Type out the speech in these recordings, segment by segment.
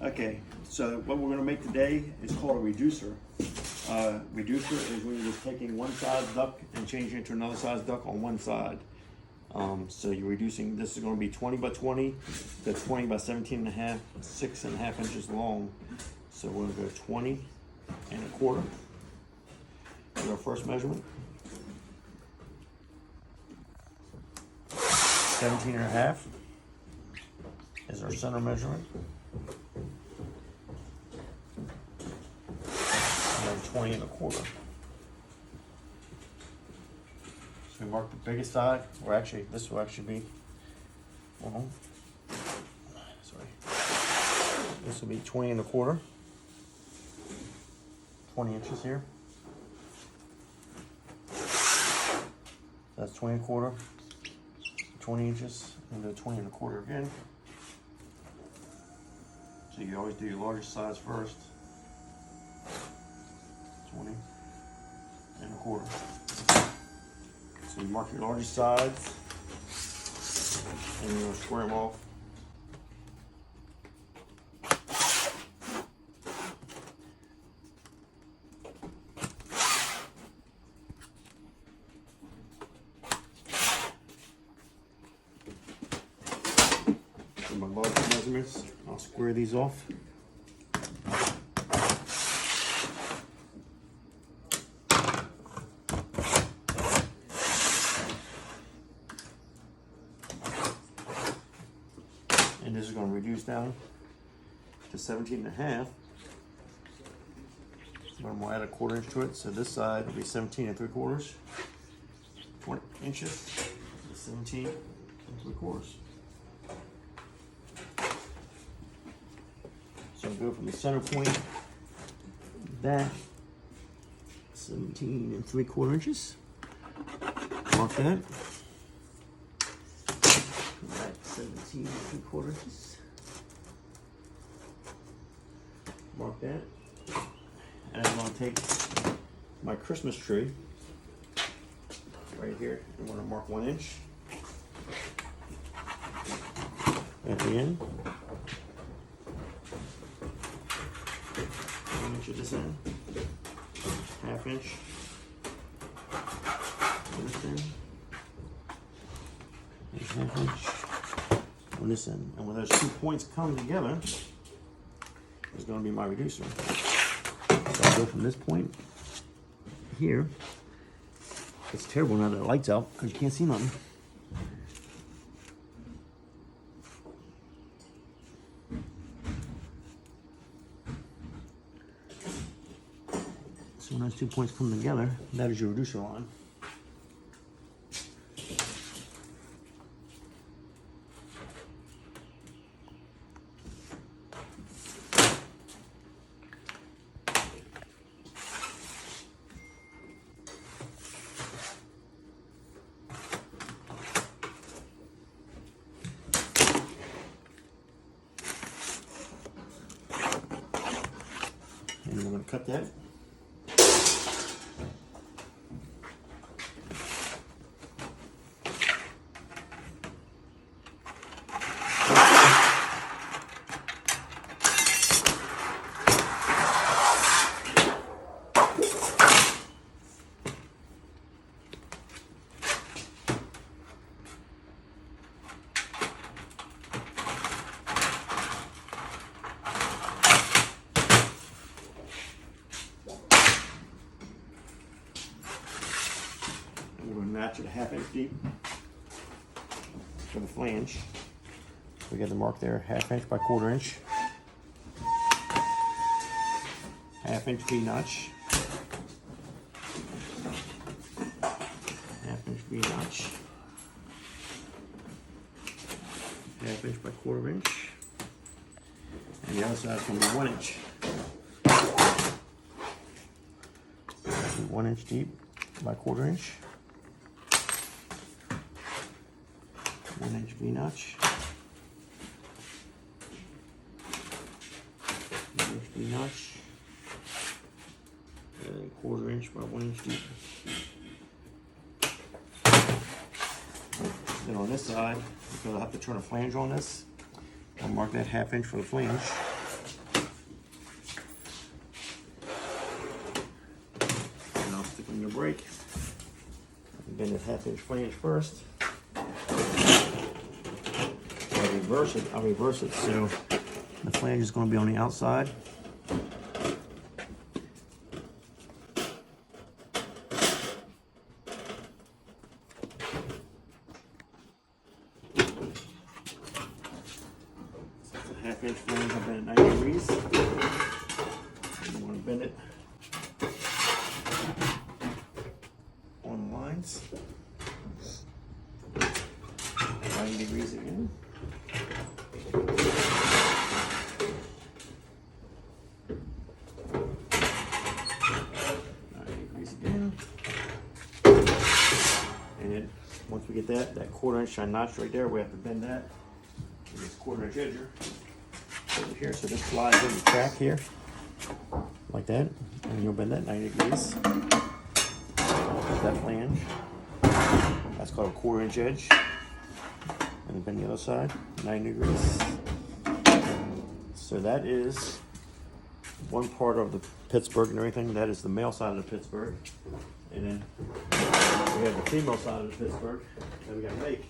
Okay, so what we're gonna make today is called a reducer. Reducer is when you're just taking one size duct and changing it to another size duct on one side. So you're reducing, this is gonna be 20 by 20, to 20 by 17 and a half, 6.5 inches long. So we're gonna go 20 and a quarter. That's our first measurement. 17 and a half is our center measurement. And then 20 and a quarter. So we mark the biggest side, or actually, this will actually be, sorry. This will be 20 and a quarter. 20 inches here. That's 20 and a quarter. 20 inches, and go 20 and a quarter again. So you always do your largest size first. 20 and a quarter. So you mark your largest sides, and you're gonna square them off. So my large measurements, I'll square these off. And this is going to reduce down to 17 and a half. I'm going to add a quarter inch to it. So this side will be 17 and 3/4. 20 inches, 17 and 3/4. So I'll go from the center point back 17 and 3/4 inches. Mark that. 17 and 3/4 inches. Mark that. And I'm going to take my Christmas tree right here. I'm going to mark 1 inch at the end. 1 inch at this end. 1/2 inch at this end. And 1/2 inch on this end. And when those 2 points come together, is going to be my reducer. So I'll go from this point here. It's terrible now that the light's out because you can't see nothing. So when those 2 points come together, that is your reducer line. And we're going to cut that. Match it 1/2 inch deep for the flange. We got the mark there, 1/2 inch by 1/4 inch. 1/2 inch V-notch. 1/2 inch V-notch. 1/2 inch by 1/4 inch. And the other side is going to be 1 inch. 1 inch deep by 1/4 inch. 1 inch V-notch. 1 inch V-notch. And 1/4 inch by 1 inch deep. Then on this side, because I'll have to turn a flange on this, I'll mark that 1/2 inch for the flange. your brake. Bend it 1/2 inch flange first. I'll reverse it so the flange is going to be on the outside. So it's a 1/2 inch flange. I bend it 90 degrees. You want to bend it on the lines. 90 degrees again. 90 degrees again. And once we get that 1/4 inch notch right there, we have to bend that. This 1/4 inch edger over here, so this slides in the track here, like that, and you'll bend that 90 degrees. That flange, that's called a 1/4 inch edge. And bend the other side, 90 degrees. So that is one part of the Pittsburgh and everything. That is the male side of the Pittsburgh. And then we have the female side of the Pittsburgh that we gotta make.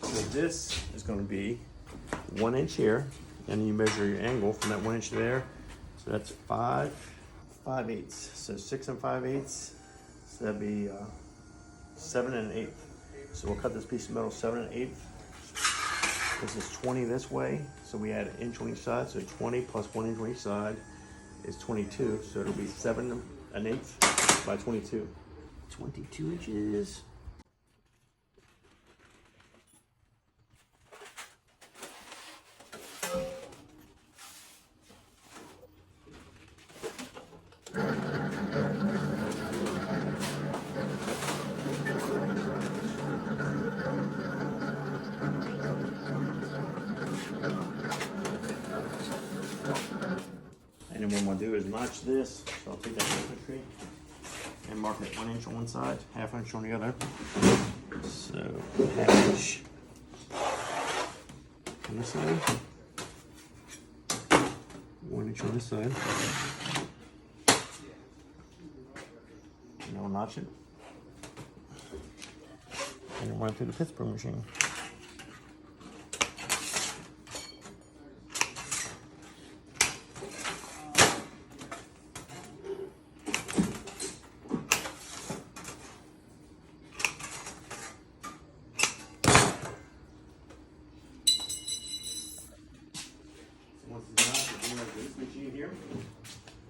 So this is gonna be 1 inch here, and you measure your angle from that 1 inch there. So that's 5/8. So 6 5/8. So that'd be 7 1/8. So we'll cut this piece of metal 7 1/8. This is 20 this way, so we add 1 inch on each side. So 20 plus 1 inch on each side is 22. So it'll be 7 1/8 by 22. 22 inches. And then what I'm going to do is notch this. So I'll take that measurement and mark it 1 inch on one side, 1/2 inch on the other. So 1/2 inch on this side, 1 inch on this side. And I'll notch it. And then run through the Pittsburgh machine. Here.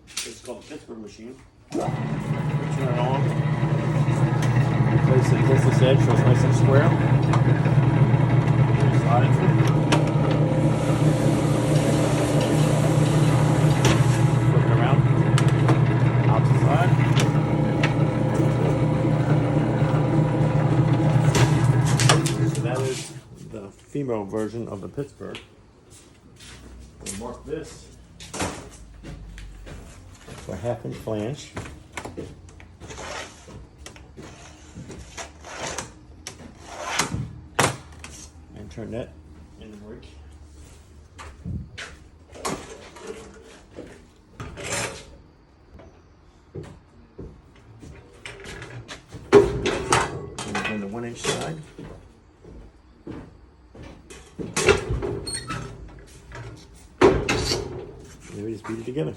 It's called the Pittsburgh machine. Turn it on. Place it against this edge so it's nice and square. Slide it through. Flip it around. Opposite side. So that is the female version of the Pittsburgh. We'll mark this. A 1/2 inch flange. And turn that in the brake. And the 1 inch side. And then we just beat it together.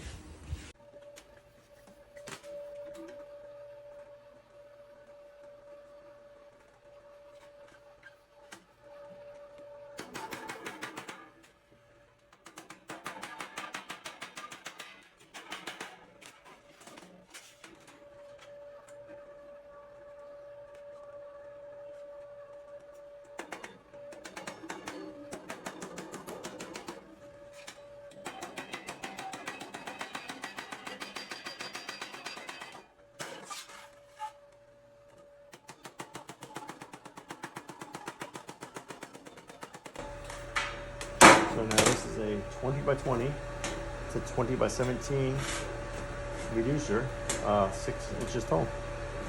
So now this is a 20 by 20 to 20 by 17 reducer, 6 inches tall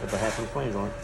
with a 1/2 inch flange on it.